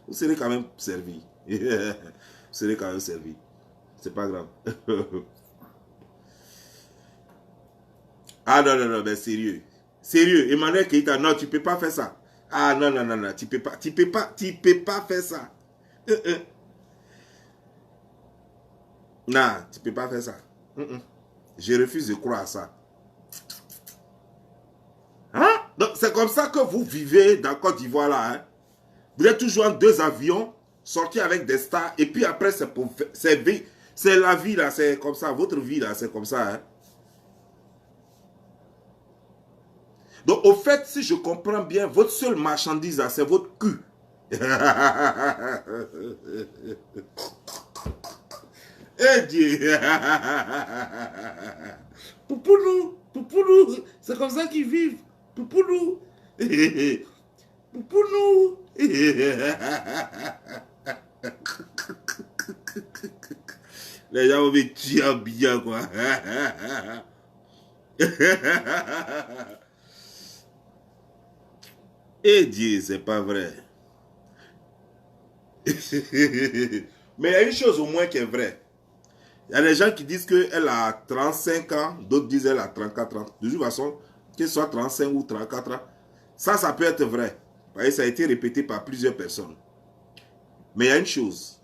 Vous serez quand même servi. Vous serez quand même servi. C'est pas grave. Ah non, non, non, mais sérieux. Sérieux, Emmanuel Keïta, non, tu peux pas faire ça. Ah non, non, non, non, tu peux pas faire ça. Euh. Non, tu peux pas faire ça. Je refuse de croire à ça. Hein? Donc c'est comme ça que vous vivez dans Côte d'Ivoire là. Hein? Vous êtes toujours en 2 avions, sortis avec des stars, et puis après c'est la vie là, c'est comme ça, votre vie là, c'est comme ça. Hein? Donc au fait, si je comprends bien, votre seule marchandise là, c'est votre cul. Eh Dieu! Poupounou, poupounou, c'est comme ça qu'ils vivent. Poupounou, poupounou. Les gens vont me tuer bien, quoi. Eh Dieu, c'est pas vrai. Mais il y a une chose au moins qui est vraie. Il y a des gens qui disent qu'elle a 35 ans, d'autres disent qu'elle a 34 ans. De toute façon, qu'elle soit 35 ou 34 ans, ça peut être vrai. Parce que ça a été répété par plusieurs personnes. Mais il y a une chose,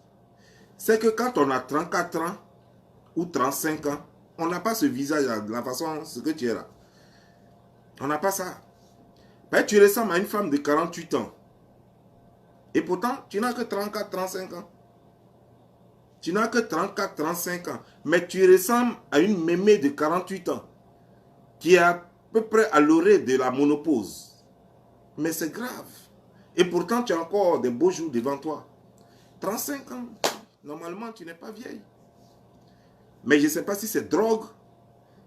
c'est que quand on a 34 ans ou 35 ans, on n'a pas ce visage de la façon ce que tu es là. On n'a pas ça. Ben, tu ressembles à une femme de 48 ans. Et pourtant, tu n'as que 34, 35 ans. Tu n'as que 34, 35 ans. Mais tu ressembles à une mémé de 48 ans. Qui est à peu près à l'orée de la monopause. Mais c'est grave. Et pourtant, tu as encore des beaux jours devant toi. 35 ans, normalement, tu n'es pas vieille. Mais je ne sais pas si c'est drogue.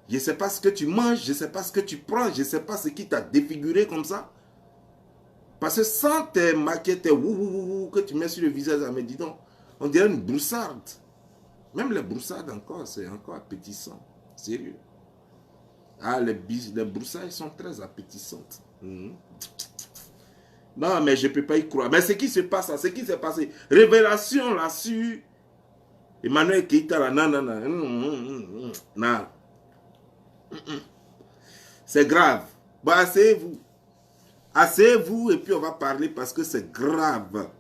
Je ne sais pas ce que tu manges. Je ne sais pas ce que tu prends. Je ne sais pas ce qui t'a défiguré comme ça. Parce que sans tes maquettes, tes wouhouhou que tu mets sur le visage, mais dis donc, on dirait une broussarde. Même les broussardes encore, c'est encore appétissant. Sérieux. Ah, les broussailles sont très appétissantes. Non, mais je ne peux pas y croire. Mais ce qui se passe, ce qui s'est passé. Révélation là-dessus. Emmanuel Keïta là, non, non, non. Non. C'est grave. Bon, asseyez-vous. Asseyez-vous et puis on va parler parce que c'est grave.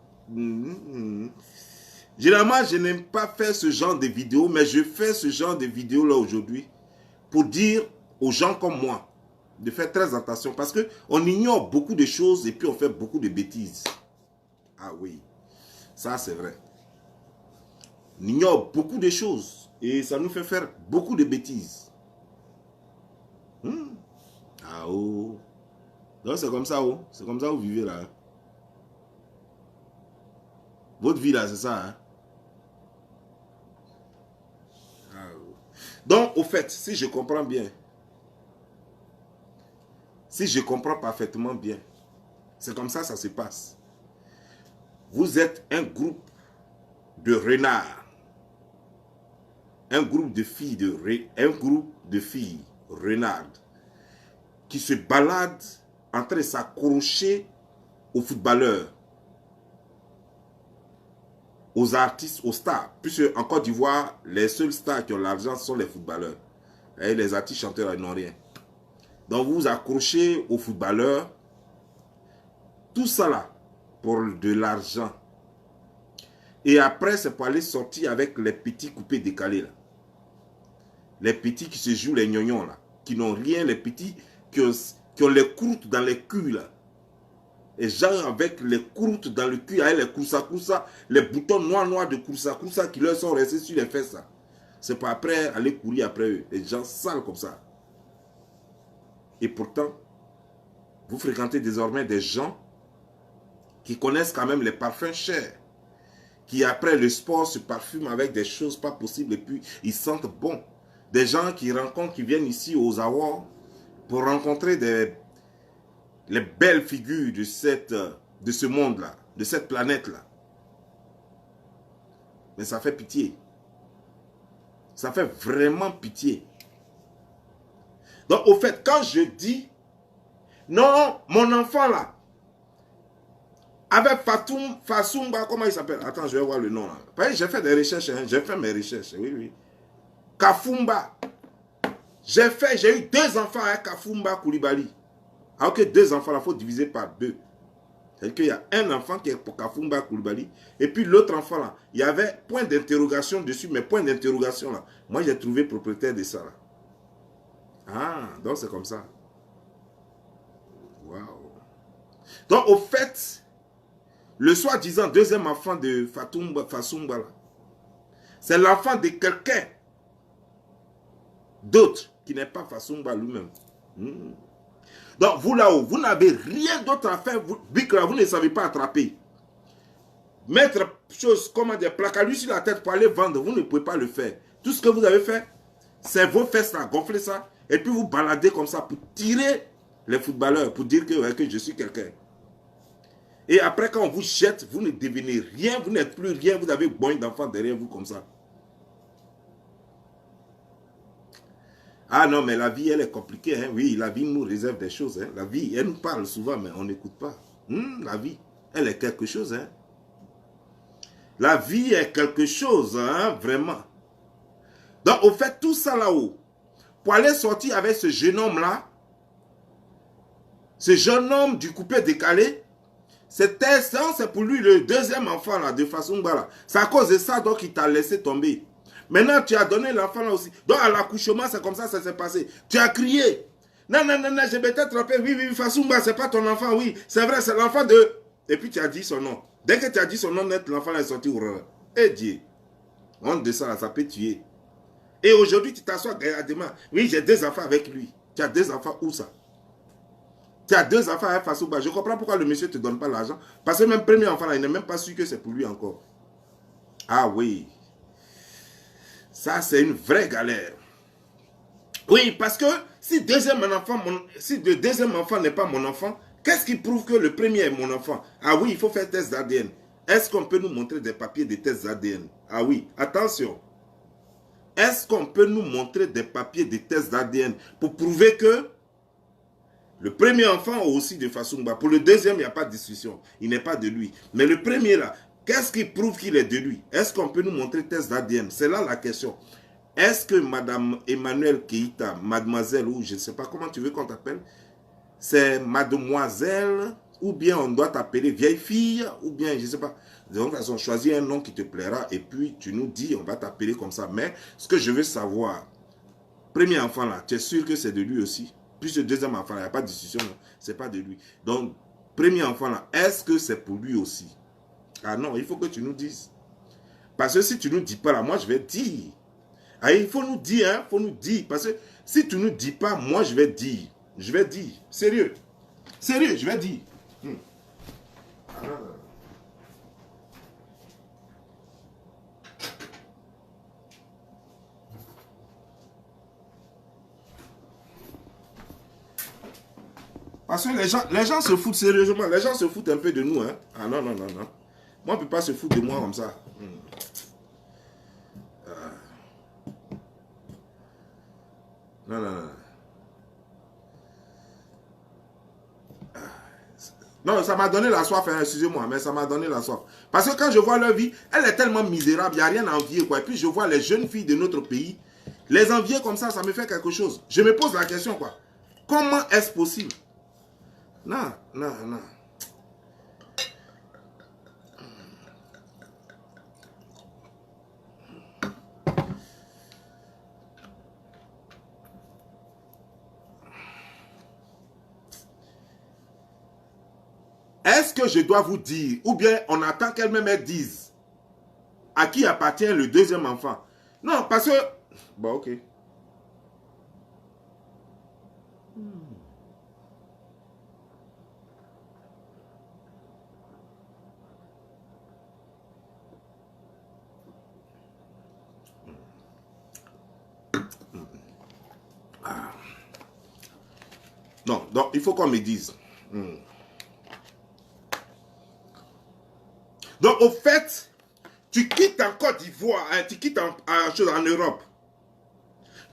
Généralement, je n'aime pas faire ce genre de vidéos, mais je fais ce genre de vidéos là aujourd'hui pour dire aux gens comme moi de faire très attention parce qu'on ignore beaucoup de choses et puis on fait beaucoup de bêtises. Ah oui, ça c'est vrai. On ignore beaucoup de choses et ça nous fait faire beaucoup de bêtises. Ah oh. Donc c'est comme ça, oh. C'est comme ça que vous vivez là. Hein. Votre vie là, c'est ça. Hein? Ah, oh. Donc au fait, si je comprends bien, si je comprends parfaitement bien, c'est comme ça que ça se passe. Vous êtes un groupe de renards. Un groupe de filles renardes qui se baladent en train de s'accrocher aux footballeurs, aux artistes, aux stars. Puisque en Côte d'Ivoire, les seuls stars qui ont l'argent sont les footballeurs. Et les artistes chanteurs, ils n'ont rien. Donc vous vous accrochez aux footballeurs. Tout ça là, pour de l'argent. Et après, c'est pour aller sortir avec les petits coupés décalés là. Les petits qui se jouent les gnognons là. Qui n'ont rien, les petits qui ont les croûtes dans les culs là. Les gens avec les croûtes dans le cul, avec les koussa, les boutons noirs de koussa qui leur sont restés sur les fesses là. C'est pour après aller courir après eux. Les gens sales comme ça. Et pourtant, vous fréquentez désormais des gens qui connaissent quand même les parfums chers. Qui après le sport se parfument avec des choses pas possibles et puis ils sentent bon. Des gens qui rencontrent, qui viennent ici aux awards pour rencontrer les belles figures de ce monde-là, de cette planète-là. Mais ça fait pitié. Ça fait vraiment pitié. Donc, au fait, quand je dis, non, mon enfant là, Avec Fasumba, comment il s'appelle? Attends, je vais voir le nom. J'ai fait des recherches, hein. J'ai fait mes recherches, oui, oui. Kafumba. J'ai eu 2 enfants avec Kafumba Koulibaly. Alors que 2 enfants, il faut diviser par 2. C'est-à-dire qu'il y a un enfant qui est pour Kafumba Koulibaly. Et puis l'autre enfant là, il y avait point d'interrogation dessus, mais point d'interrogation là. Moi j'ai trouvé propriétaire de ça là. Ah, donc c'est comme ça. Waouh. Donc au fait, le soi-disant 2e enfant de Fasumba là, c'est l'enfant de quelqu'un d'autre qui n'est pas Fasumba lui-même. Donc vous là-haut, vous n'avez rien d'autre à faire, vous ne savez pas attraper. Mettre choses comme des plaques à lui sur la tête pour aller vendre, vous ne pouvez pas le faire. Tout ce que vous avez fait, c'est vos fesses là, gonfler ça, et puis vous balader comme ça pour tirer les footballeurs, pour dire que je suis quelqu'un. Et après quand on vous jette, vous ne devenez rien, vous n'êtes plus rien, vous avez bon d'enfants derrière vous comme ça. Ah non, mais la vie, elle est compliquée. Hein? Oui, la vie nous réserve des choses. Hein? La vie, elle nous parle souvent, mais on n'écoute pas. La vie, elle est quelque chose. Hein? La vie est quelque chose, hein? Vraiment. Donc, au fait, tout ça là-haut, pour aller sortir avec ce jeune homme-là, ce jeune homme du coupé décalé, c'est pour lui le 2e enfant là, de façon là. C'est à cause de ça donc il t'a laissé tomber. Maintenant, tu as donné l'enfant là aussi. Donc, à l'accouchement, c'est comme ça s'est passé. Tu as crié. Non, non, non, non, je vais t'attraper. Oui, oui, Fasumba, c'est pas ton enfant. Oui, c'est vrai, c'est l'enfant de... Et puis, tu as dit son nom. Dès que tu as dit son nom net, l'enfant est sorti. Eh Dieu. Honte de ça, là, ça peut tuer. Et aujourd'hui, tu t'assois à demain. Oui, j'ai 2 enfants avec lui. Tu as 2 enfants où ça? Tu as 2 enfants avec Fasumba. Je comprends pourquoi le monsieur ne te donne pas l'argent. Parce que même premier enfant, là, il n'est même pas sûr que c'est pour lui encore. Ah oui. Ça, c'est une vraie galère. Oui, parce que si, le 2e enfant n'est pas mon enfant, qu'est-ce qui prouve que le premier est mon enfant? Ah oui, il faut faire test d'ADN. Est-ce qu'on peut nous montrer des papiers de test d'ADN? Ah oui, attention. Est-ce qu'on peut nous montrer des papiers de test d'ADN pour prouver que le premier enfant aussi de Fasumba, pour le 2e, il n'y a pas de discussion. Il n'est pas de lui. Mais le premier là, qu'est-ce qui prouve qu'il est de lui? Est-ce qu'on peut nous montrer test d'ADN? C'est là la question. Est-ce que Madame Emmanuel Keïta, mademoiselle, ou je ne sais pas comment tu veux qu'on t'appelle, c'est mademoiselle, ou bien on doit t'appeler vieille fille, ou bien je ne sais pas. De toute façon, choisis un nom qui te plaira et puis tu nous dis, on va t'appeler comme ça. Mais ce que je veux savoir, premier enfant là, tu es sûr que c'est de lui aussi? Puis le 2e enfant là, il n'y a pas de discussion, c'est pas de lui. Donc, premier enfant là, est-ce que c'est pour lui aussi? Ah non, il faut que tu nous dises. Parce que si tu ne nous dis pas là, moi je vais dire. Ah, il faut nous dire, hein, faut nous dire. Parce que si tu ne nous dis pas, moi je vais dire. Je vais dire. Sérieux. Sérieux, je vais dire. Parce que les gens se foutent sérieusement. Les gens se foutent un peu de nous. Hein. Ah non, non, non, non. Moi, on ne peut pas se foutre de moi comme ça. Non, non, non. Non, ça m'a donné la soif, hein, excusez-moi, mais ça m'a donné la soif. Parce que quand je vois leur vie, elle est tellement misérable, il n'y a rien à envier, quoi. Et puis je vois les jeunes filles de notre pays, les envier comme ça me fait quelque chose. Je me pose la question, quoi. Comment est-ce possible? Non, non, non. Est-ce que je dois vous dire, ou bien on attend qu'elle-même dise à qui appartient le 2e enfant? Non, parce que... Bon, ok. Non, donc il faut qu'on me dise. Donc au fait, tu quittes en Côte d'Ivoire, hein, tu quittes en Europe.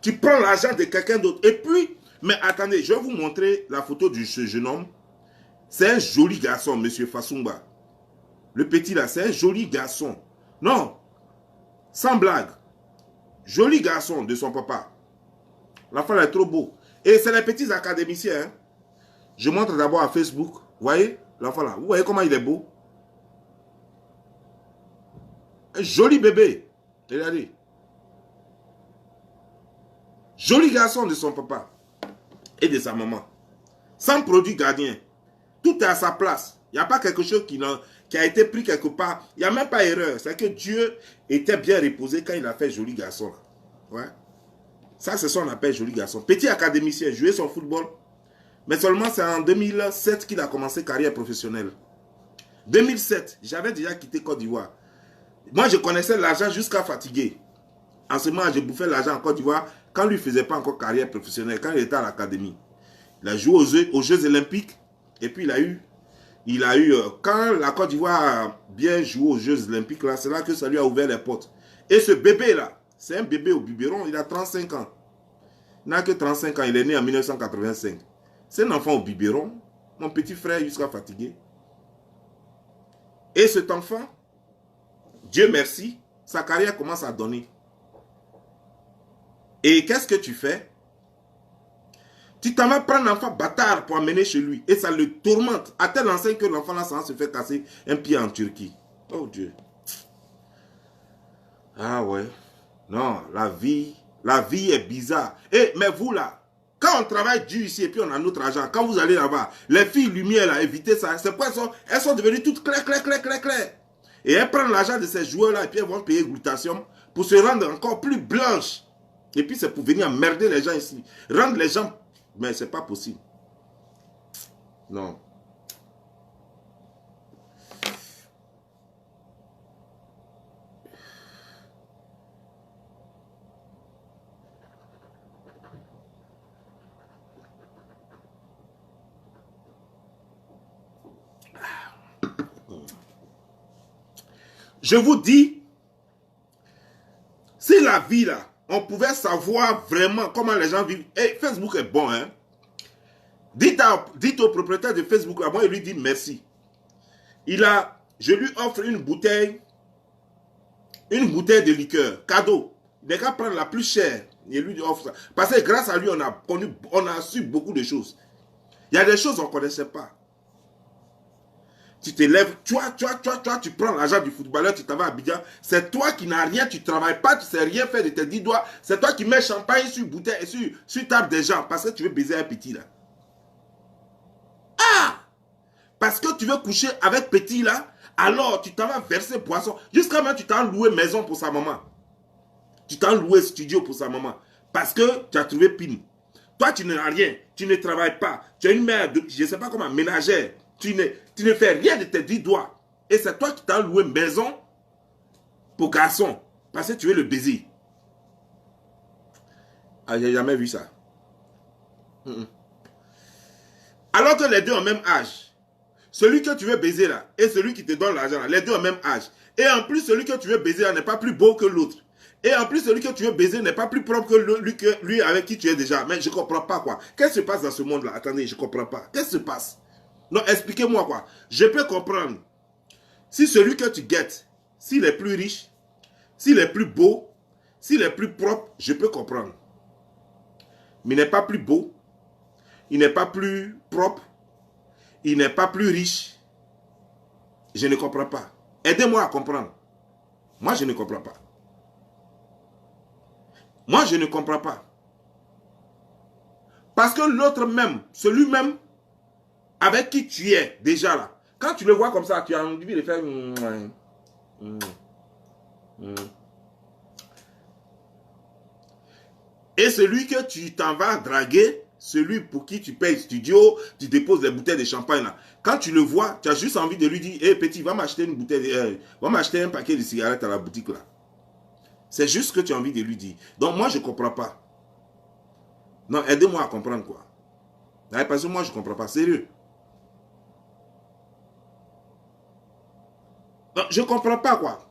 Tu prends l'argent de quelqu'un d'autre. Et puis, mais attendez, je vais vous montrer la photo de ce jeune homme. C'est un joli garçon, monsieur Fasumba. Le petit là, c'est un joli garçon. Non, sans blague. Joli garçon de son papa. L'enfant est trop beau. Et c'est les petits académiciens. Hein. Je montre d'abord à Facebook. Vous voyez l'enfant là. Vous voyez comment il est beau. Un joli bébé. Regardez. Joli garçon de son papa. Et de sa maman. Sans produit gardien. Tout est à sa place. Il n'y a pas quelque chose qui a été pris quelque part. Il n'y a même pas erreur. C'est que Dieu était bien reposé quand il a fait joli garçon. Ouais. Ça, c'est ce qu'on appelle joli garçon. Petit académicien, jouer son football. Mais seulement c'est en 2007 qu'il a commencé carrière professionnelle. 2007, j'avais déjà quitté Côte d'Ivoire. Moi, je connaissais l'argent jusqu'à fatiguer. En ce moment, je bouffais l'argent en Côte d'Ivoire quand lui ne faisait pas encore carrière professionnelle, quand il était à l'académie. Il a joué aux Jeux Olympiques et puis il a eu quand la Côte d'Ivoire a bien joué aux Jeux Olympiques, c'est là que ça lui a ouvert les portes. Et ce bébé-là, c'est un bébé au biberon, il a 35 ans. Il n'a que 35 ans, il est né en 1985. C'est un enfant au biberon, mon petit frère jusqu'à fatigué. Et cet enfant, Dieu merci, sa carrière commence à donner. Et qu'est-ce que tu fais? Tu t'en vas prendre un enfant bâtard pour amener chez lui. Et ça le tourmente. À tel enseigne que l'enfant là se fait casser un pied en Turquie. Oh Dieu. Ah ouais. Non, la vie est bizarre. Mais vous là, quand on travaille dur ici et puis on a notre argent, quand vous allez là-bas, les filles lumière là, évitez ça. C'est quoi elles sont devenues toutes claires. Et elles prennent l'argent de ces joueurs là et puis elles vont payer glutation pour se rendre encore plus blanches. Et puis c'est pour venir emmerder les gens ici. Rendre les gens... Mais c'est pas possible. Non. Je vous dis, si la vie là, on pouvait savoir vraiment comment les gens vivent. Et Facebook est bon, hein. Dites au propriétaire de Facebook, là, moi, il lui dit merci. Je lui offre une bouteille de liqueur, cadeau. Les gars prennent la plus chère. Et lui offre ça. Parce que grâce à lui, on a su beaucoup de choses. Il y a des choses qu'on ne connaissait pas. Tu te lèves, tu prends l'argent du footballeur, tu t'en vas à Abidjan. C'est toi qui n'as rien, tu ne travailles pas, tu ne sais rien faire de tes 10 doigts. C'est toi qui mets champagne sur bouteille et sur table des gens parce que tu veux baiser un petit là. Ah! Parce que tu veux coucher avec petit là, alors tu t'en vas verser boisson. Jusqu'à maintenant, tu t'en loué maison pour sa maman. Tu t'en loué studio pour sa maman. Parce que tu as trouvé pine. Toi, tu n'as rien. Tu ne travailles pas. Tu as une mère, je ne sais pas comment, ménagère. Tu ne fais rien de tes 10 doigts. Et c'est toi qui t'as loué maison pour garçon. Parce que tu veux le baiser. Ah, j'ai jamais vu ça. Alors que les deux ont le même âge. Celui que tu veux baiser là et celui qui te donne l'argent là, les deux ont le même âge. Et en plus, celui que tu veux baiser là n'est pas plus beau que l'autre. Et en plus, celui que tu veux baiser n'est pas plus propre que lui avec qui tu es déjà. Mais je ne comprends pas quoi. Qu'est-ce qui se passe dans ce monde là? Attendez, je ne comprends pas. Qu'est-ce qui se passe? Non, expliquez-moi quoi. Je peux comprendre. Si celui que tu guettes, s'il est plus riche, s'il est plus beau, s'il est plus propre, je peux comprendre. Mais il n'est pas plus beau, il n'est pas plus propre, il n'est pas plus riche. Je ne comprends pas. Aidez-moi à comprendre. Moi, je ne comprends pas. Moi, je ne comprends pas. Parce que l'autre même, celui-même, avec qui tu es déjà là, quand tu le vois comme ça, tu as envie de faire... Et celui que tu t'en vas draguer, celui pour qui tu payes studio, tu déposes les bouteilles de champagne là. Quand tu le vois, tu as juste envie de lui dire, hé petit, va m'acheter une bouteille, va m'acheter un paquet de cigarettes à la boutique là. C'est juste ce que tu as envie de lui dire. Donc moi, je ne comprends pas. Non, aidez-moi à comprendre quoi. Parce que moi, je ne comprends pas. Sérieux. Non, je ne comprends pas quoi.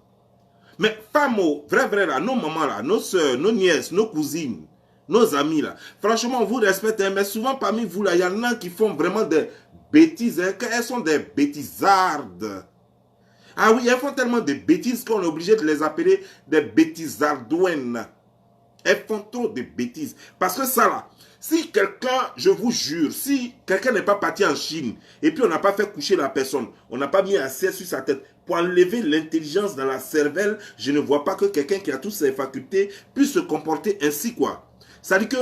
Mais femmes, vrai là, nos mamans là, nos soeurs, nos nièces, nos cousines, nos amis là, franchement, on vous respecte, mais souvent parmi vous là, il y en a qui font vraiment des bêtises, elles sont des bêtisardes. Ah oui, elles font tellement de bêtises qu'on est obligé de les appeler des bêtisardouennes. Elles font trop de bêtises. Parce que ça là, si quelqu'un, je vous jure, si quelqu'un n'est pas parti en Chine et puis on n'a pas fait coucher la personne, on n'a pas mis un siège sur sa tête pour enlever l'intelligence dans la cervelle, je ne vois pas que quelqu'un qui a toutes ses facultés puisse se comporter ainsi quoi. Ça dit que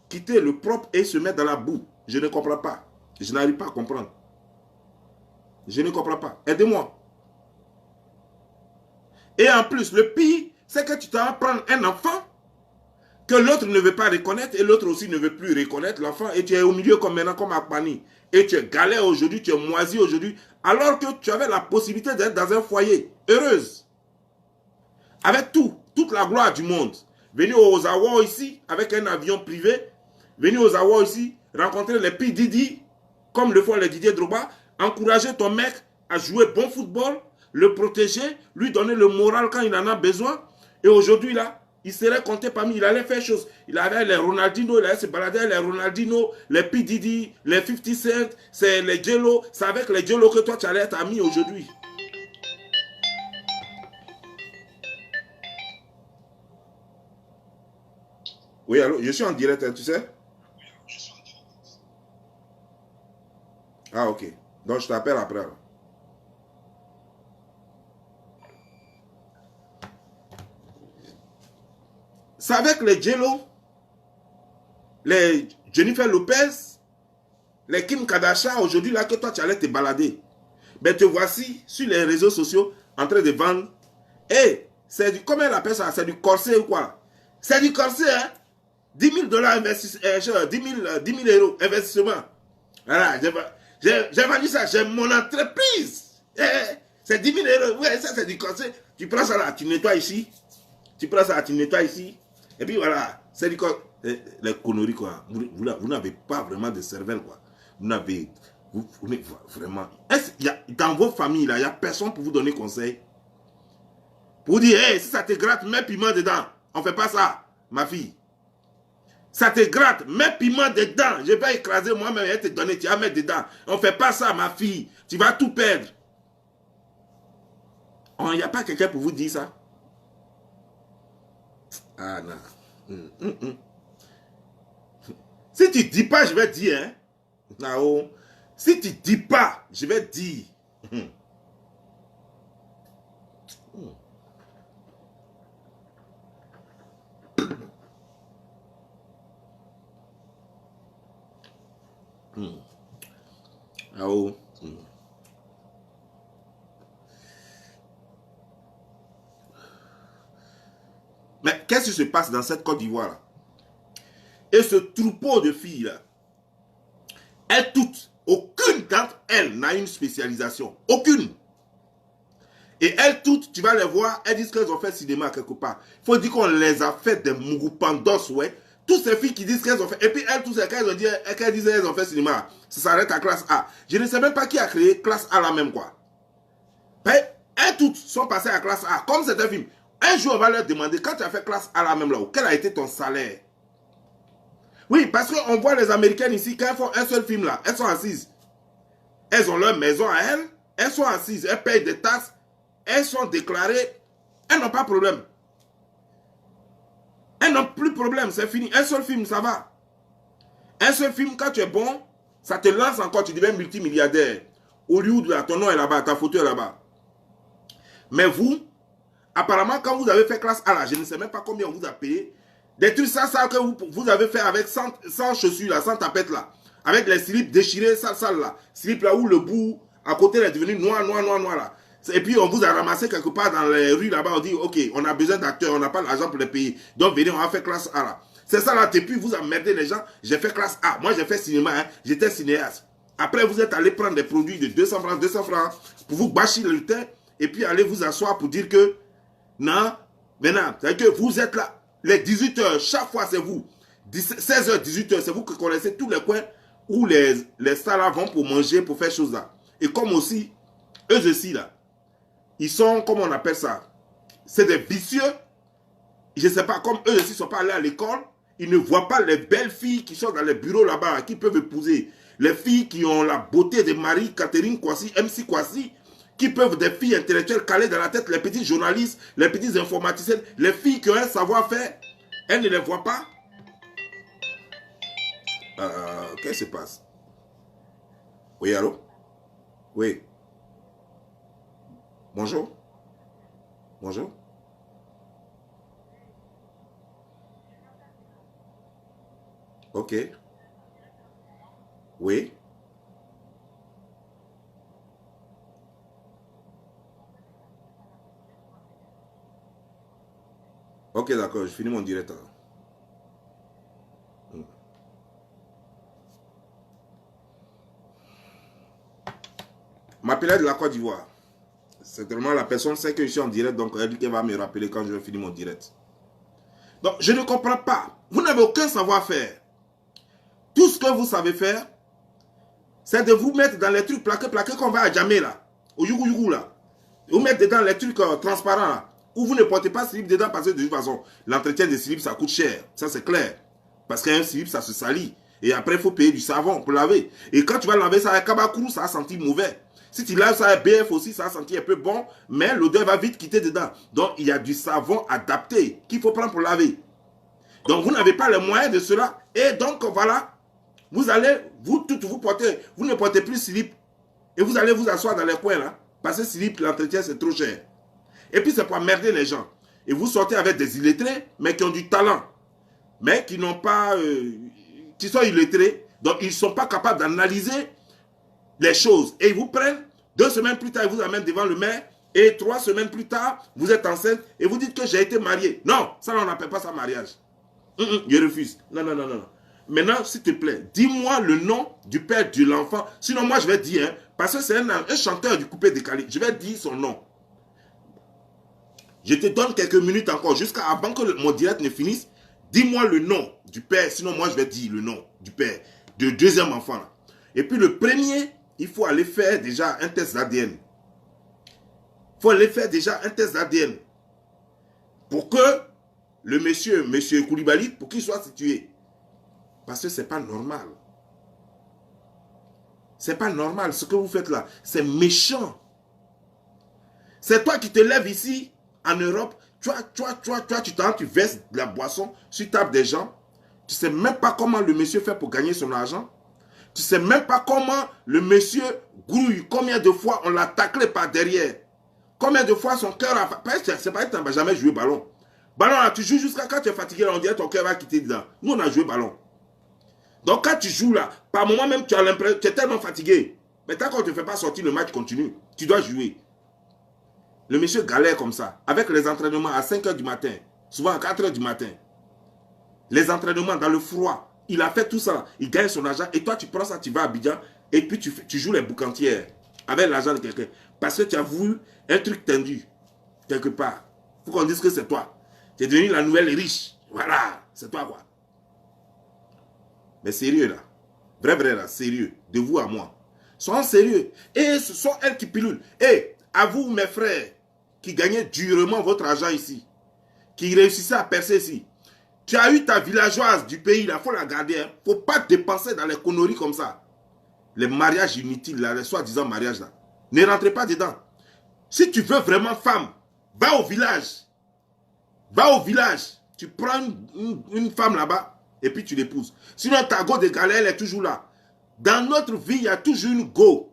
quitter le propre et se mettre dans la boue, je ne comprends pas. Je n'arrive pas à comprendre. Je ne comprends pas. Aidez-moi. Et en plus, le pire, c'est que tu t'en prends un enfant que l'autre ne veut pas reconnaître et l'autre aussi ne veut plus reconnaître l'enfant et tu es au milieu comme maintenant comme Akpani et tu es galère aujourd'hui, tu es moisi aujourd'hui alors que tu avais la possibilité d'être dans un foyer heureuse avec toute la gloire du monde. Venir aux Awa ici avec un avion privé, venir aux Awa ici, rencontrer les P. Didi comme le font les Didier Drogba, encourager ton mec à jouer bon football, le protéger, lui donner le moral quand il en a besoin et aujourd'hui là, il serait compté parmi, il allait faire chose. Il avait les Ronaldinho, il allait se balader les Ronaldinho, les P. Didi, les 50 Cent, c'est les Jello. C'est avec les Jello que toi tu allais être ami aujourd'hui. Oui, allô, je suis en direct, hein, tu sais? Ah, ok. Donc je t'appelle après. Alors. C'est avec les Jello, les Jennifer Lopez, les Kim Kardashian aujourd'hui là que toi tu allais te balader. Ben te voici sur les réseaux sociaux en train de vendre. Et c'est du, comment elle appelle ça? C'est du corset ou quoi? C'est du corset, hein? 10 000 dollars investissement, 10 000 euros investissement. Voilà, j'ai vendu ça, j'ai mon entreprise. C'est 10 000 euros, ouais, ça c'est du corset. Tu prends ça là, tu nettoies ici. Tu prends ça, tu nettoies ici. Et puis voilà, c'est du corset. Les conneries quoi. Vous n'avez pas vraiment de cervelle quoi. Vous n'avez, vous vraiment. Dans vos familles là, il n'y a personne pour vous donner conseil. Pour vous dire, hey, si ça te gratte, mets piment dedans. On ne fait pas ça, ma fille. Ça te gratte, mets piment dedans. Je vais écraser moi-même et te donner, tu vas mettre dedans. On ne fait pas ça, ma fille. Tu vas tout perdre. Il n'y a pas quelqu'un pour vous dire ça. Ah non. Si tu ne dis pas, je vais dire. Hein? Non. Si tu ne dis pas, je vais dire. Oh. Mais qu'est-ce qui se passe dans cette Côte d'Ivoire là? Et ce troupeau de filles là, elles toutes, aucune d'entre elles n'a une spécialisation. Aucune. Et elles toutes, tu vas les voir, elles disent qu'elles ont fait cinéma quelque part. Il faut dire qu'on les a fait des mouroupandos, ouais. Toutes ces filles qui disent qu'elles ont fait. Et puis elles, toutes ces qu'elles disent qu'elles ont fait cinéma, ça s'arrête à classe A. Je ne sais même pas qui a créé classe A là même, quoi. Mais elles toutes sont passées à classe A. Comme c'est un film. Un jour, on va leur demander, quand tu as fait classe A là même là, quel a été ton salaire? Oui, parce qu'on voit les Américaines ici, quand elles font un seul film là, elles sont assises. Elles ont leur maison à elles, elles sont assises, elles payent des taxes, elles sont déclarées, elles n'ont pas de problème. Elles n'ont plus de problème, c'est fini. Un seul film, ça va. Un seul film, quand tu es bon, ça te lance encore, tu deviens multimilliardaire. Hollywood, là, ton nom est là-bas, ta photo est là-bas. Mais vous, apparemment, quand vous avez fait classe A là, je ne sais même pas combien on vous a payé. Des trucs ça que vous avez fait avec 100 chaussures là, 100 tapettes là. Avec les slips déchirés, sale là. Slips là où le bout à côté est devenu noir là. Et puis on vous a ramassé quelque part dans les rues là-bas, on dit ok, on a besoin d'acteurs, on n'a pas l'argent pour les payer. Donc venez, on va faire classe A là. C'est ça là, depuis vous emmerdez les gens, j'ai fait classe A. Moi j'ai fait cinéma, hein, j'étais cinéaste. Après vous êtes allé prendre des produits de 200 francs pour vous bâcher le teint et puis aller vous asseoir pour dire que non, maintenant, c'est que vous êtes là. Les 18h, chaque fois c'est vous. 16h, 18h, c'est vous qui connaissez tous les coins où les stars vont pour manger, pour faire choses là. Et comme aussi, eux aussi là, ils sont, comment on appelle ça? C'est des vicieux. Je ne sais pas, comme eux aussi ne sont pas allés à l'école, ils ne voient pas les belles filles qui sont dans les bureaux là-bas, qui peuvent épouser. Les filles qui ont la beauté de Marie, Catherine Kwasi, MC Kwasi, qui peuvent, des filles intellectuelles calées dans la tête, les petits journalistes, les petits informaticiens, les filles qui ont un savoir-faire, elles ne les voient pas. Qu'est-ce qui se passe? Oui, allô? Oui. Bonjour. Bonjour. Ok. Oui. Ok, d'accord, je finis mon direct. M'appelait de la Côte d'Ivoire. C'est tellement la personne sait que je suis en direct, donc elle dit qu'elle va me rappeler quand je vais finir mon direct. Donc, je ne comprends pas. Vous n'avez aucun savoir-faire. Tout ce que vous savez faire, c'est de vous mettre dans les trucs plaqués qu'on va à Djamé là, au Yougou là. Vous mettre dedans les trucs transparents là, où vous ne portez pas slip dedans parce que de toute façon, l'entretien des slips ça coûte cher. Ça c'est clair. Parce qu'un slip ça se salit. Et après il faut payer du savon pour laver. Et quand tu vas laver ça avec Kabakourou, ça a senti mauvais. Si tu laves ça avec BF aussi, ça a senti un peu bon, mais l'odeur va vite quitter dedans. Donc il y a du savon adapté qu'il faut prendre pour laver. Donc vous n'avez pas les moyens de cela. Et donc voilà, vous allez, vous portez, vous ne portez plus slip. Et vous allez vous asseoir dans les coins là. Parce que slip, l'entretien c'est trop cher. Et puis c'est pour emmerder les gens. Et vous sortez avec des illettrés, mais qui ont du talent. Mais qui n'ont pas, qui sont illettrés. Donc ils ne sont pas capables d'analyser les choses. Et ils vous prennent, 2 semaines plus tard, ils vous amènent devant le maire. Et 3 semaines plus tard, vous êtes enceinte et vous dites que j'ai été marié. Non, ça on n'appelle pas ça mariage. Je refuse. Non, non, non, non. Maintenant, s'il te plaît, dis-moi le nom du père de l'enfant. Sinon, moi, je vais dire, hein, parce que c'est un chanteur du coupé décalé. Je vais dire son nom. Je te donne quelques minutes encore, jusqu'à avant que mon direct ne finisse. Dis-moi le nom du père. Sinon, moi, je vais dire le nom du père, du deuxième enfant. Là. Et puis, le premier, il faut aller faire déjà un test d'ADN. Il faut aller faire déjà un test d'ADN. Pour que le monsieur Koulibaly, pour qu'il soit situé. Parce que ce n'est pas normal. Ce n'est pas normal ce que vous faites là. C'est méchant. C'est toi qui te lèves ici, en Europe. Tu verses de la boisson sur table des gens. Tu ne sais même pas comment le monsieur fait pour gagner son argent. Tu ne sais même pas comment le monsieur grouille. Combien de fois on l'a taclé par derrière. Combien de fois son cœur a... C'est pas que tu n'as jamais joué ballon. Ballon là, tu joues jusqu'à quand tu es fatigué. On dirait que ton cœur va quitter dedans. Nous, on a joué ballon. Donc quand tu joues là, par moment même tu as l'impression, tu es tellement fatigué. Mais tant qu'on ne te fait pas sortir, le match continue. Tu dois jouer. Le monsieur galère comme ça, avec les entraînements à 5 h du matin, souvent à 4 h du matin. Les entraînements dans le froid, il a fait tout ça, il gagne son argent. Et toi tu prends ça, tu vas à Abidjan et puis tu joues les boucantières avec l'argent de quelqu'un. Parce que tu as voulu un truc tendu, quelque part. Il faut qu'on dise que c'est toi. Tu es devenu la nouvelle riche. Voilà, c'est toi quoi. Mais sérieux là, vrai là, sérieux, de vous à moi. Soyons sérieux. Et ce sont elles qui pilulent. Et à vous mes frères, qui gagnez durement votre argent ici, qui réussissez à percer ici. Tu as eu ta villageoise du pays, il faut la garder. Il ne faut pas dépenser dans les conneries comme ça. Les mariages inutiles, là, les soi-disant mariages là. Ne rentrez pas dedans. Si tu veux vraiment femme, va au village. Va au village. Tu prends une femme là-bas. Et puis tu l'épouses. Sinon, ta go de galère, elle est toujours là. Dans notre vie, il y a toujours une go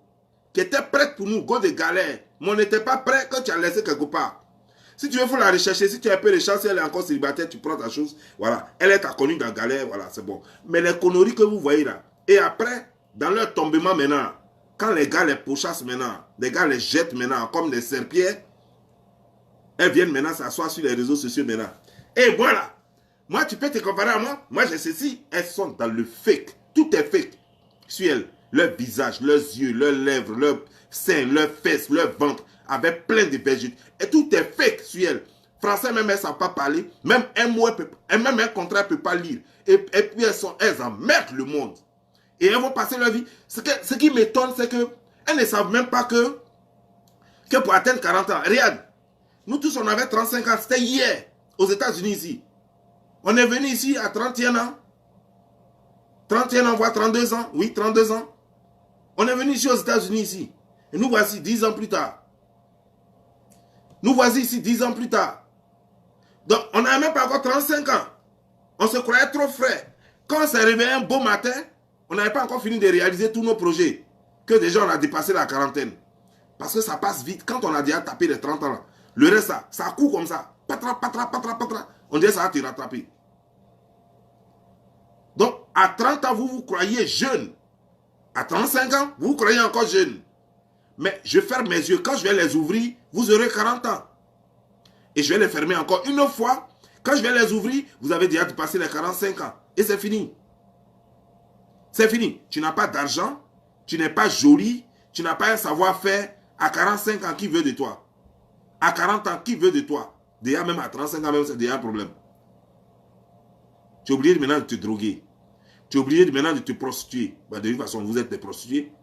qui était prête pour nous, go de galère. Mais on n'était pas prêt quand tu as laissé quelque part. Si tu veux, il faut la rechercher. Si tu as un peu de chance, si elle est encore célibataire, tu prends ta chose. Voilà. Elle est ta connue dans galère, voilà, c'est bon. Mais les conneries que vous voyez là. Et après, dans leur tombement maintenant, quand les gars les pourchassent maintenant, les gars les jettent maintenant comme des serpillères, elles viennent maintenant s'asseoir sur les réseaux sociaux maintenant. Et voilà. Moi, tu peux te comparer à moi. Moi, j'ai ceci. Elles sont dans le fake. Tout est fake. Sur elles, leur visage, leurs yeux, leurs lèvres, leurs seins, leurs fesses, leur ventre, avec plein de vergetures. Et tout est fake sur elles. Français, même elles ne savent pas parler. Même un mot, même un contrat, elles ne peuvent pas lire. Et puis, elles emmerdent le monde. Et elles vont passer leur vie. Ce qui m'étonne, c'est qu'elles ne savent même pas que pour atteindre 40 ans. Regarde, nous tous, on avait 35 ans. C'était hier, aux États-Unis ici. On est venu ici à 31 ans. 31 ans, voire 32 ans. Oui, 32 ans. On est venu ici aux États-Unis ici. Et nous voici 10 ans plus tard. Nous voici ici 10 ans plus tard. Donc, on n'a même pas encore 35 ans. On se croyait trop frais. Quand on s'est réveillé un beau matin, on n'avait pas encore fini de réaliser tous nos projets. Que déjà, on a dépassé la quarantaine. Parce que ça passe vite. Quand on a déjà tapé les 30 ans, le reste, ça court comme ça. Patra, patra, patra, patra. On dirait que ça va te rattraper. Donc, à 30 ans, vous vous croyez jeune. À 35 ans, vous vous croyez encore jeune. Mais je ferme mes yeux. Quand je vais les ouvrir, vous aurez 40 ans. Et je vais les fermer encore une fois. Quand je vais les ouvrir, vous avez déjà dépassé les 45 ans. Et c'est fini. C'est fini. Tu n'as pas d'argent. Tu n'es pas joli. Tu n'as pas un savoir-faire. À 45 ans, qui veut de toi? À 40 ans, qui veut de toi? Déjà, même à 35 ans, même, c'est déjà un problème. Tu es obligé maintenant de te droguer. Tu es obligé maintenant de te prostituer. Bah, de toute façon, vous êtes des prostituées.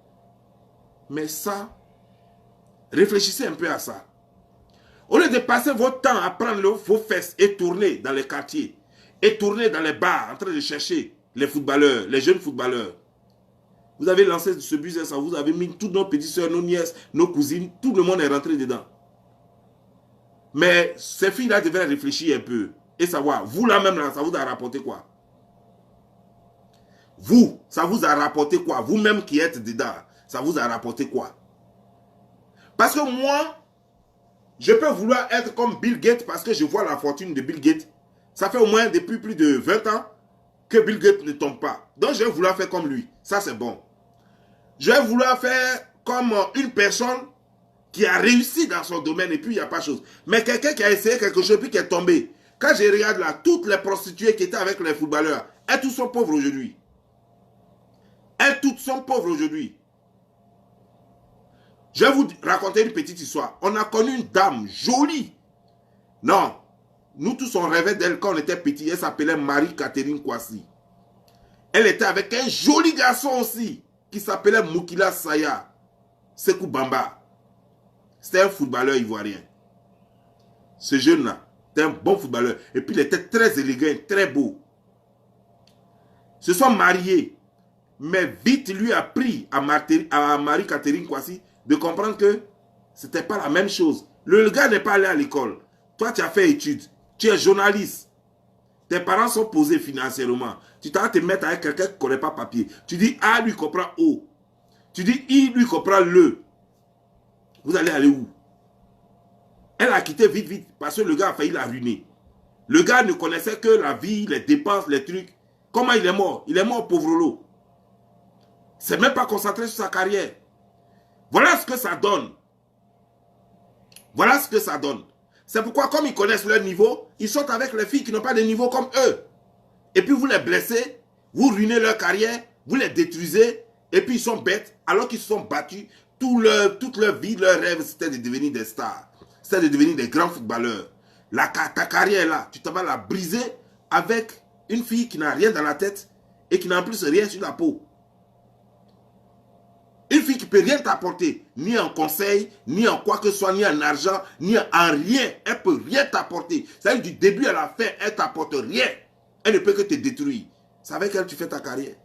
Mais ça, réfléchissez un peu à ça. Au lieu de passer votre temps à prendre vos fesses et tourner dans les quartiers, et tourner dans les bars en train de chercher les footballeurs, les jeunes footballeurs, vous avez lancé ce business, vous avez mis toutes nos petites soeurs, nos nièces, nos cousines, tout le monde est rentré dedans. Mais ces filles-là devraient réfléchir un peu et savoir, vous là-même, là, ça vous a rapporté quoi? Vous, ça vous a rapporté quoi? Vous-même qui êtes dedans, ça vous a rapporté quoi? Parce que moi, je peux vouloir être comme Bill Gates parce que je vois la fortune de Bill Gates. Ça fait au moins depuis plus de 20 ans que Bill Gates ne tombe pas. Donc je vais vouloir faire comme lui. Ça c'est bon. Je vais vouloir faire comme une personne qui a réussi dans son domaine et puis il n'y a pas de chose. Mais quelqu'un qui a essayé quelque chose puis qui est tombé. Quand je regarde là, toutes les prostituées qui étaient avec les footballeurs, elles toutes sont pauvres aujourd'hui. Elles toutes sont pauvres aujourd'hui. Je vais vous raconter une petite histoire. On a connu une dame jolie. Non, nous tous on rêvait d'elle quand on était petits. Elle s'appelait Marie-Catherine Kwasi. Elle était avec un joli garçon aussi qui s'appelait Moukila Saya Sekou Bamba. C'était un footballeur ivoirien. Ce jeune-là, c'était un bon footballeur. Et puis il était très élégant, très beau. Ils se sont mariés. Mais vite, lui a pris à Marie-Catherine Kwasi de comprendre que ce n'était pas la même chose. Le gars n'est pas allé à l'école. Toi, tu as fait études. Tu es journaliste. Tes parents sont posés financièrement. Tu t'as te mettre avec quelqu'un qui ne connaît pas papier. Tu dis A, lui comprend O. Tu dis I, lui comprend le. Vous allez aller où? Elle a quitté vite, vite, parce que le gars a failli la ruiner. Le gars ne connaissait que la vie, les dépenses, les trucs. Comment il est mort? Il est mort pauvre lot. C'est même pas concentré sur sa carrière. Voilà ce que ça donne. Voilà ce que ça donne. C'est pourquoi, comme ils connaissent leur niveau, ils sortent avec les filles qui n'ont pas de niveau comme eux. Et puis vous les blessez, vous ruinez leur carrière, vous les détruisez, et puis ils sont bêtes, alors qu'ils se sont battus. Toute leur vie, leur rêve, c'était de devenir des stars. C'était de devenir des grands footballeurs. Ta carrière là, tu vas la briser avec une fille qui n'a rien dans la tête et qui n'a en plus rien sur la peau. Une fille qui ne peut rien t'apporter, ni en conseil, ni en quoi que ce soit, ni en argent, ni en rien. Elle ne peut rien t'apporter. C'est-à-dire du début à la fin, elle ne t'apporte rien. Elle ne peut que te détruire. C'est avec elle que tu fais ta carrière.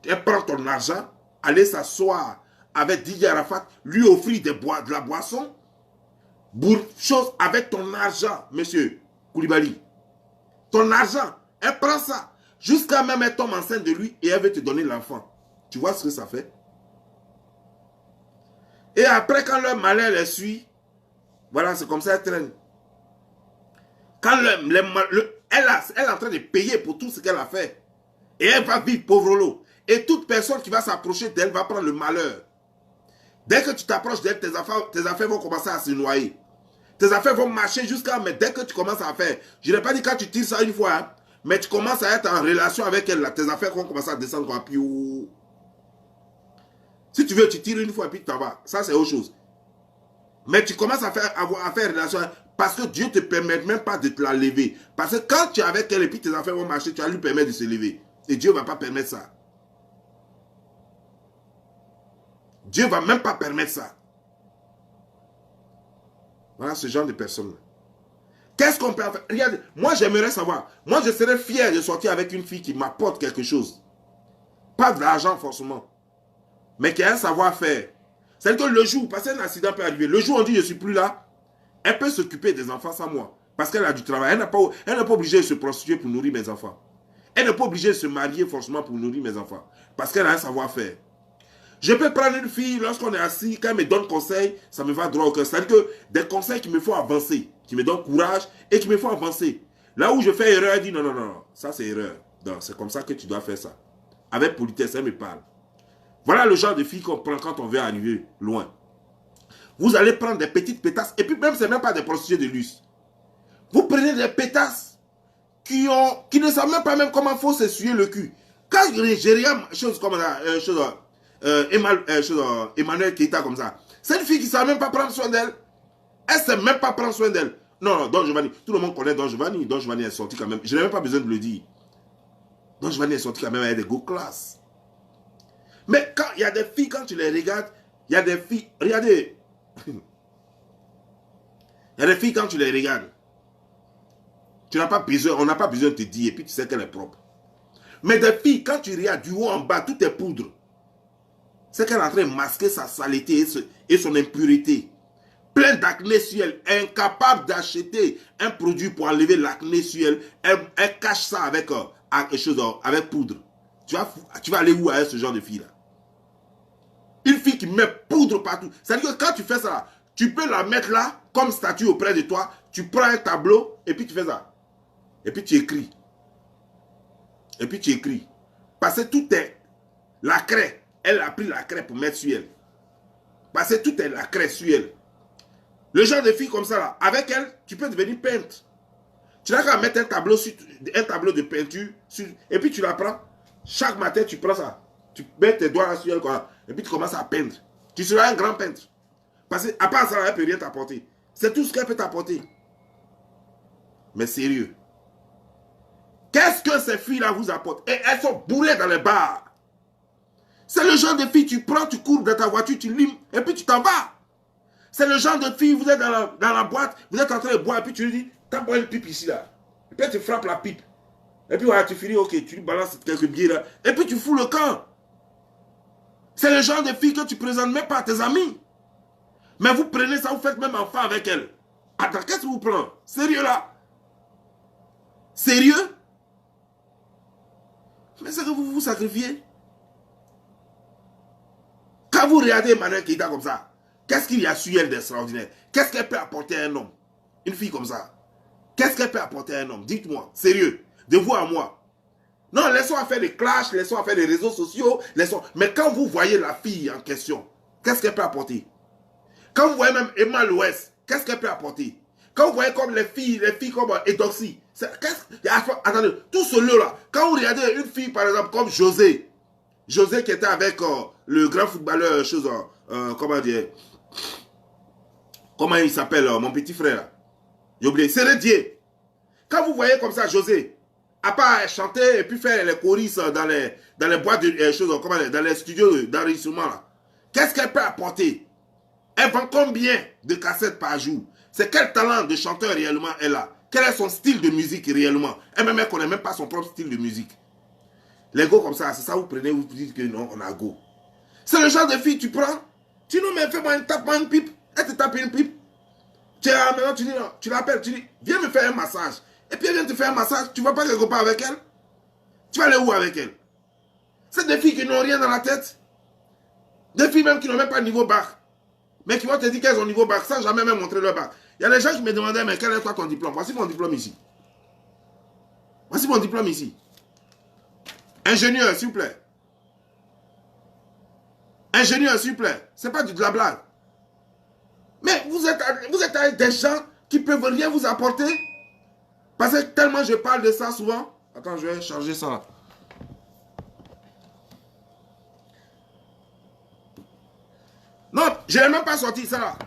Elle prend ton argent, aller s'asseoir avec Didier Arafat, lui offrir de la boisson, chose avec ton argent, monsieur Koulibaly. Ton argent, elle prend ça. Jusqu'à même elle tombe enceinte de lui et elle veut te donner l'enfant. Tu vois ce que ça fait? Et après, quand leur malheur les suit, voilà, c'est comme ça qu'elle traîne. Quand elle est en train de payer pour tout ce qu'elle a fait. Et elle va vivre pauvre lot. Et toute personne qui va s'approcher d'elle va prendre le malheur. Dès que tu t'approches d'elle, tes affaires vont commencer à se noyer. Tes affaires vont marcher jusqu'à... Mais dès que tu commences à faire... Je n'ai pas dit quand tu tires ça une fois, hein, mais tu commences à être en relation avec elle, là, tes affaires vont commencer à descendre comme piou. Si tu veux, tu tires une fois et puis tu t'en vas. Ça, c'est autre chose. Mais tu commences à faire relation parce que Dieu ne te permet même pas de te la lever. Parce que quand tu es avec elle et puis tes affaires vont marcher, tu vas lui permettre de se lever. Et Dieu ne va pas permettre ça. Dieu ne va même pas permettre ça. Voilà ce genre de personnes. Qu'est-ce qu'on peut faire? Regarde, moi j'aimerais savoir. Moi je serais fier de sortir avec une fille qui m'apporte quelque chose. Pas de l'argent forcément. Mais qui a un savoir-faire. C'est-à-dire que le jour, parce qu'un accident peut arriver, le jour où on dit je ne suis plus là, Elle peut s'occuper des enfants sans moi. Parce qu'elle a du travail. Elle n'est pas obligée de se prostituer pour nourrir mes enfants. Elle n'est pas obligée de se marier forcément pour nourrir mes enfants. Parce qu'elle a un savoir-faire. Je peux prendre une fille, lorsqu'on est assis, quand elle me donne conseil, ça me va droit au cœur. C'est-à-dire que des conseils qui me font avancer, qui me donnent courage et qui me font avancer. Là où je fais erreur, elle dit non, non, non, non, ça c'est erreur. C'est comme ça que tu dois faire ça. Avec politesse, elle me parle. Voilà le genre de fille qu'on prend quand on veut arriver loin. Vous allez prendre des petites pétasses, et puis même, ce n'est même pas des prostituées de luxe. Vous prenez des pétasses qui ne savent même pas même comment il faut s'essuyer le cul. Quand je regarde chose comme ça, Emmanuel Keita comme ça, c'est une fille qui ne sait même pas prendre soin d'elle. Elle ne sait même pas prendre soin d'elle. Non, non, Don Giovanni, tout le monde connaît Don Giovanni. Don Giovanni est sorti quand même. Je n'ai même pas besoin de le dire. Don Giovanni est sorti quand même avec des go classes. Mais quand il y a des filles, quand tu les regardes, il y a des filles, regardez. Il y a des filles, quand tu les regardes, tu n'as pas besoin, on n'a pas besoin de te dire, et puis tu sais qu'elle est propre. Mais des filles, quand tu regardes du haut en bas, tout est poudre. C'est qu'elle est en train de masquer sa saleté et son impureté. Plein d'acné sur elle, incapable d'acheter un produit pour enlever l'acné sur elle. Elle cache ça avec poudre. Tu vas aller où avec ce genre de fille-là? Une fille qui met poudre partout. C'est-à-dire que quand tu fais ça, tu peux la mettre là, comme statue auprès de toi. Tu prends un tableau et puis tu fais ça. Et puis tu écris. Et puis tu écris. Parce que tout est la craie. Elle a pris la craie pour mettre sur elle. Parce que tout est la craie sur elle. Le genre de fille comme ça, là, avec elle, tu peux devenir peintre. Tu n'as qu'à mettre un tableau de peinture, et puis tu la prends. Chaque matin, tu prends ça. Tu mets tes doigts là sur elle, quoi, et puis tu commences à peindre. Tu seras un grand peintre. Parce qu'à part ça, elle ne peut rien t'apporter. C'est tout ce qu'elle peut t'apporter. Mais sérieux. Qu'est-ce que ces filles-là vous apportent? Et elles sont bourrées dans les bars. C'est le genre de fille, tu prends, tu cours dans ta voiture, tu limes, et puis tu t'en vas. C'est le genre de fille, vous êtes dans la boîte, vous êtes en train de boire, et puis tu lui dis, t'as boire une pipe ici, là. Et puis tu frappes la pipe. Et puis voilà, tu finis, ok, tu lui balances quelques billets là, et puis tu fous le camp. C'est le genre de fille que tu présentes même pas à tes amis. Mais vous prenez ça, vous faites même enfant avec elle. Attends, qu'est-ce que vous prenez? Sérieux là? Sérieux? Mais c'est que vous vous sacrifiez. Quand vous regardez Emmanuel Keita comme ça, qu'est-ce qu'il y a sur elle d'extraordinaire? Qu'est-ce qu'elle peut apporter à un homme? Une fille comme ça. Qu'est-ce qu'elle peut apporter à un homme? Dites-moi, sérieux, de vous à moi. Non, laissons à faire des clashs, laissons à faire des réseaux sociaux, mais quand vous voyez la fille en question, qu'est-ce qu'elle peut apporter? Quand vous voyez même Emma l'Ouest, qu'est-ce qu'elle peut apporter? Quand vous voyez comme les filles comme Edoxy, attendez, tout ce lot-là, quand vous regardez une fille par exemple comme José qui était avec le grand footballeur, comment dire, comment il s'appelle, mon petit frère, j'ai oublié, Sérédier. Quand vous voyez comme ça José, à part chanter et puis faire les choristes dans les boîtes de dans les studios d'enregistrement, qu'est-ce qu'elle peut apporter? Elle vend combien de cassettes par jour? C'est quel talent de chanteur réellement elle a? Quel est son style de musique réellement? Elle-même, elle ne connaît même pas son propre style de musique. Les go comme ça, c'est ça vous prenez, vous dites que non, on a go. C'est le genre de fille, tu prends, tu nous mets, fais-moi tape-moi une pipe, elle te tape une pipe. Maintenant, tu l'appelles, tu dis, viens me faire un massage. Et puis elle vient te faire un massage, tu ne vas pas quelque part avec elle? Tu vas aller où avec elle? C'est des filles qui n'ont rien dans la tête. Des filles même qui n'ont même pas niveau bac. Mais qui vont te dire qu'elles ont niveau bac sans jamais même montrer leur bac. Il y a des gens qui me demandaient, mais quel est toi ton diplôme? Voici mon diplôme ici. Voici mon diplôme ici. Ingénieur, s'il vous plaît. Ingénieur, s'il vous plaît. Ce n'est pas de la blague. Mais vous êtes avec des gens qui ne peuvent rien vous apporter. Parce que tellement je parle de ça souvent. Attends, je vais changer ça là. Non, je n'ai même pas sorti ça là.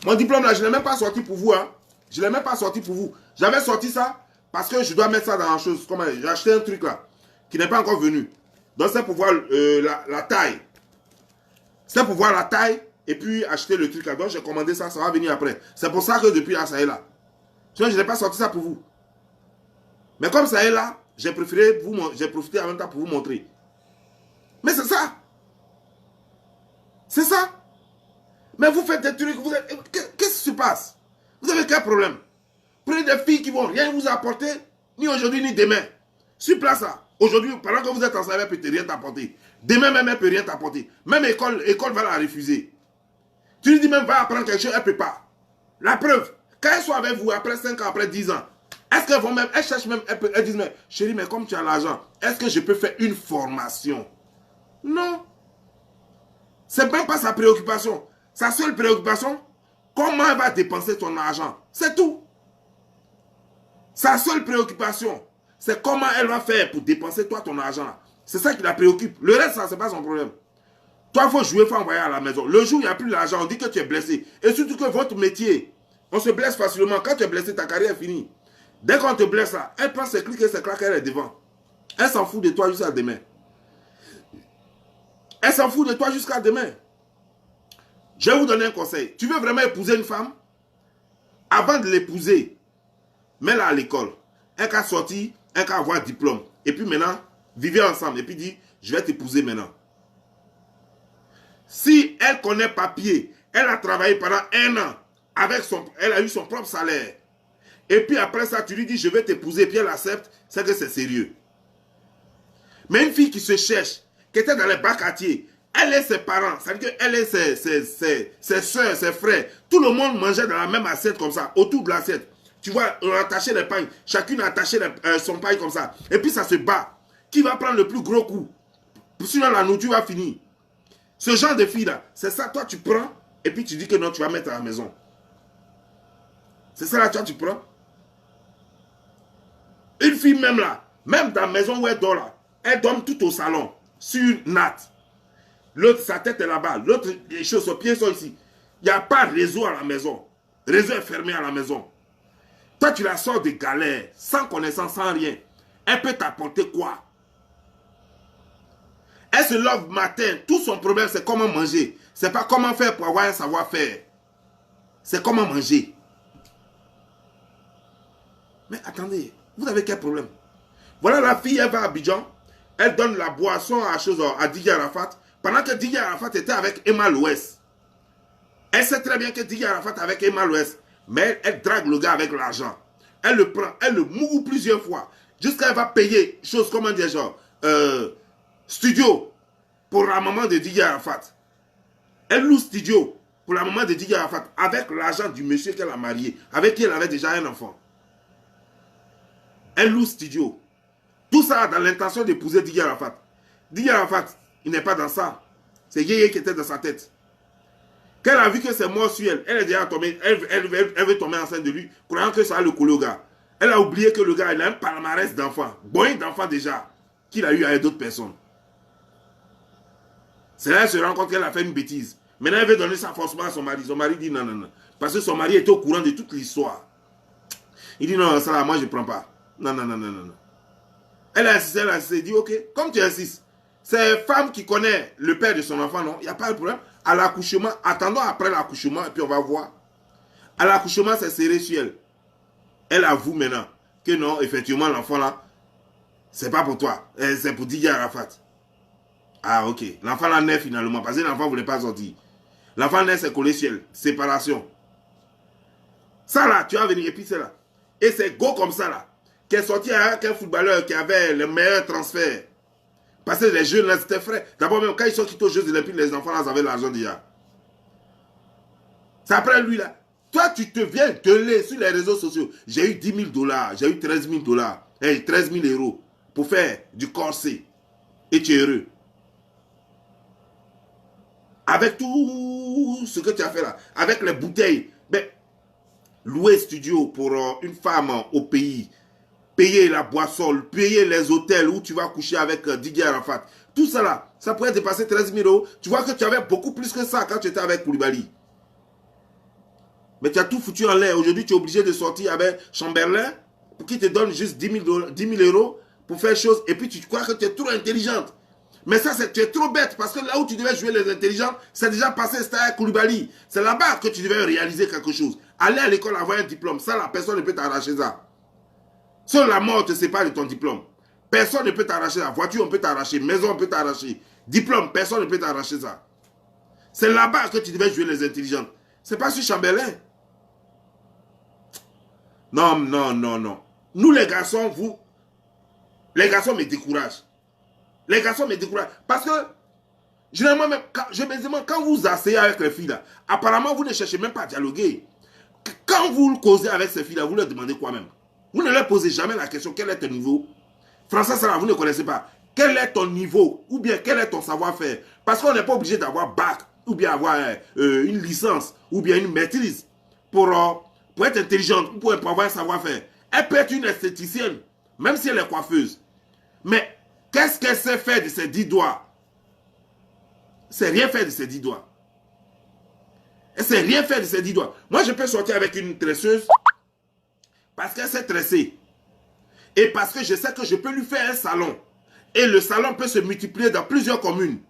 Mon diplôme là, je ne l'ai même pas sorti pour vous. Hein. Je ne l'ai même pas sorti pour vous. J'avais sorti ça parce que je dois mettre ça dans la chose. J'ai acheté un truc là qui n'est pas encore venu. Donc c'est pour voir la taille. C'est pour voir la taille et puis acheter le truc là. Donc j'ai commandé ça, ça va venir après. C'est pour ça que depuis là, ça est là. Sinon, je n'ai pas sorti ça pour vous. Mais comme ça est là, j'ai préféré j'ai profité en même temps pour vous montrer. Mais c'est ça. C'est ça. Mais vous faites des trucs. Qu'est-ce se passe? Vous avez quel problème? Prenez des filles qui vont rien vous apporter, ni aujourd'hui ni demain. Sur place là, aujourd'hui, pendant que vous êtes ensemble, elle ne peut rien t'apporter. Demain même, elle ne peut rien t'apporter. Même école va la refuser. Tu lui dis même, va apprendre quelque chose, elle ne peut pas. La preuve, quand elle soit avec vous après 5 ans, après 10 ans, est-ce qu'elles vont même, elles cherchent même, elles disent, mais chérie, mais comme tu as l'argent, est-ce que je peux faire une formation? Non. Ce n'est même pas sa préoccupation. Sa seule préoccupation, comment elle va dépenser ton argent. C'est tout. Sa seule préoccupation, c'est comment elle va faire pour dépenser toi ton argent. C'est ça qui la préoccupe. Le reste, ça, ce n'est pas son problème. Toi, il faut jouer, il faut envoyer à la maison. Le jour où il n'y a plus d'argent, on dit que tu es blessé. Et surtout que votre métier, on se blesse facilement. Quand tu es blessé, ta carrière est finie. Dès qu'on te blesse là, elle prend ses clics et ses claques, elle est devant. Elle s'en fout de toi jusqu'à demain. Elle s'en fout de toi jusqu'à demain. Je vais vous donner un conseil. Tu veux vraiment épouser une femme? Avant de l'épouser, mets-la à l'école. Un cas sorti, un cas avoir diplôme. Et puis maintenant, vivez ensemble. Et puis dis, je vais t'épouser maintenant. Si elle connaît papier, elle a travaillé pendant 1 an, elle a eu son propre salaire. Et puis après ça, tu lui dis, je vais t'épouser, puis elle accepte, c'est que c'est sérieux. Mais une fille qui se cherche, qui était dans les bas quartiers, elle et ses parents, ça veut dire qu'elle et ses soeurs, ses frères, tout le monde mangeait dans la même assiette comme ça, autour de l'assiette. Tu vois, on a attaché les pagnes, chacune a attaché son paille comme ça. Et puis ça se bat. Qui va prendre le plus gros coup? Sinon la nourriture va finir. Ce genre de fille-là, c'est ça, toi tu prends, et puis tu dis que non, tu vas mettre à la maison. C'est ça là, toi tu prends. Une fille même là, même dans la maison où elle dort là, elle dort tout au salon, sur une natte. L'autre, sa tête est là-bas, l'autre, les choses, ses pieds sont ici. Il n'y a pas de réseau à la maison. Le réseau est fermé à la maison. Toi, tu la sors de galère, sans connaissance, sans rien. Elle peut t'apporter quoi? Elle se lève matin, tout son problème c'est comment manger. C'est pas comment faire pour avoir un savoir-faire. C'est comment manger. Mais attendez, vous avez quel problème? Voilà la fille, elle va à Abidjan, elle donne la boisson à Didier Arafat, pendant que Didier Arafat était avec Emma Louès. Elle sait très bien que Didier Arafat est avec Emma Louès, mais elle drague le gars avec l'argent. Elle le prend, elle le moue plusieurs fois, jusqu'à elle va payer, chose comment dire genre, studio pour la maman de Didier Arafat. Elle loue studio pour la maman de Didier Arafat avec l'argent du monsieur qu'elle a marié, avec qui elle avait déjà un enfant. Elle loue studio. Tout ça dans l'intention d'épouser Didier Arafat. Didier Arafat, il n'est pas dans ça. C'est Yéyé qui était dans sa tête. Quand elle a vu que c'est mort sur elle, elle est déjà tombée, elle veut tomber enceinte de lui, croyant que ça va le coller au gars. Elle a oublié que le gars, il a un palmarès d'enfants, boing d'enfants déjà, qu'il a eu avec d'autres personnes. C'est là qu'elle se rend compte qu'elle a fait une bêtise. Maintenant, elle veut donner ça forcément à son mari. Son mari dit non, non, non. Parce que son mari était au courant de toute l'histoire. Il dit non, ça là, moi je ne prends pas. Non, non, non, non, non. Elle a insisté, elle dit ok, comme tu insistes, c'est une femme qui connaît le père de son enfant, non, il n'y a pas de problème. À l'accouchement, attendons après l'accouchement et puis on va voir. À l'accouchement, c'est serré sur elle. Elle avoue maintenant que non, effectivement, l'enfant là, c'est pas pour toi, c'est pour Didier Arafat. Ah ok, l'enfant là naît finalement, parce que l'enfant ne voulait pas sortir. L'enfant naît, c'est collé sur elle, séparation. Ça là, tu vas venir, et puis c'est là. Et c'est go comme ça là, qui est sorti avec un footballeur qui avait le meilleur transfert. Parce que les jeunes là, c'était frais. D'abord, même quand ils sont quittés aux Jeux Olympiques, les enfants là, ils avaient l'argent déjà. C'est après lui là. Toi, tu te viens gueuler sur les réseaux sociaux. J'ai eu 10 000 $, j'ai eu 13 000 $, 13 000 € pour faire du corset. Et tu es heureux. Avec tout ce que tu as fait là, avec les bouteilles, ben, louer studio pour une femme au pays, payer la boisson, payer les hôtels où tu vas coucher avec Didier Arafat, tout ça là, ça pourrait dépasser 13 000 €. Tu vois que tu avais beaucoup plus que ça quand tu étais avec Koulibaly. Mais tu as tout foutu en l'air. Aujourd'hui, tu es obligé de sortir avec Chamberlain pour qu'il te donne juste 10 000 € pour faire chose. Et puis tu crois que tu es trop intelligente. Mais ça, tu es trop bête parce que là où tu devais jouer les intelligents, c'est déjà passé, c'était avec Koulibaly. C'est là-bas que tu devais réaliser quelque chose. Aller à l'école, avoir un diplôme, ça, la personne ne peut t'arracher ça. Seule la mort te sépare de ton diplôme. Personne ne peut t'arracher ça. Voiture, on peut t'arracher. Maison, on peut t'arracher. Diplôme, personne ne peut t'arracher ça. C'est là-bas que tu devais jouer les intelligents. C'est pas sur Chamberlain. Non, non, non, non. Nous, les garçons, les garçons me découragent. Les garçons me découragent. Parce que, généralement, même, je me demande, quand vous asseyez avec les filles, là, apparemment, vous ne cherchez même pas à dialoguer. Quand vous causez avec ces filles-là, vous leur demandez quoi même? Vous ne leur posez jamais la question, quel est ton niveau? François Sarah, vous ne connaissez pas. Quel est ton niveau? Ou bien, quel est ton savoir-faire? Parce qu'on n'est pas obligé d'avoir bac, ou bien avoir une licence, ou bien une maîtrise pour être intelligente, ou pour avoir un savoir-faire. Elle peut être une esthéticienne, même si elle est coiffeuse. Mais qu'est-ce qu'elle sait faire de ses 10 doigts? C'est rien faire de ses 10 doigts. Elle sait rien faire de ses 10 doigts. Moi, je peux sortir avec une tresseuse parce qu'elle sait tresser. Et parce que je sais que je peux lui faire un salon. Et le salon peut se multiplier dans plusieurs communes.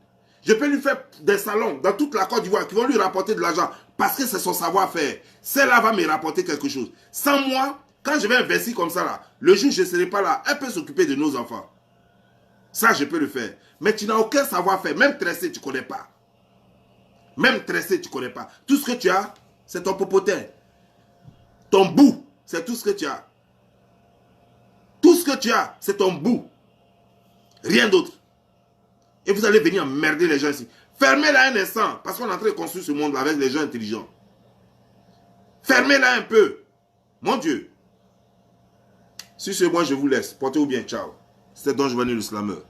Je peux lui faire des salons dans toute la Côte d'Ivoire qui vont lui rapporter de l'argent parce que c'est son savoir-faire. Celle-là va me rapporter quelque chose. Sans moi, quand je vais investir comme ça, là, le jour où je ne serai pas là, elle peut s'occuper de nos enfants. Ça, je peux le faire. Mais tu n'as aucun savoir-faire. Même tresser, tu ne connais pas. Même tresser, tu ne connais pas. Tout ce que tu as, c'est ton popotin. Ton bout, c'est tout ce que tu as. Tout ce que tu as, c'est ton bout. Rien d'autre. Et vous allez venir emmerder les gens ici. Fermez-la un instant, parce qu'on est en train de construire ce monde avec les gens intelligents. Fermez-la un peu. Mon Dieu. Sur ce, moi, je vous laisse. Portez-vous bien. Ciao. C'était Don Giovanni le Slameur.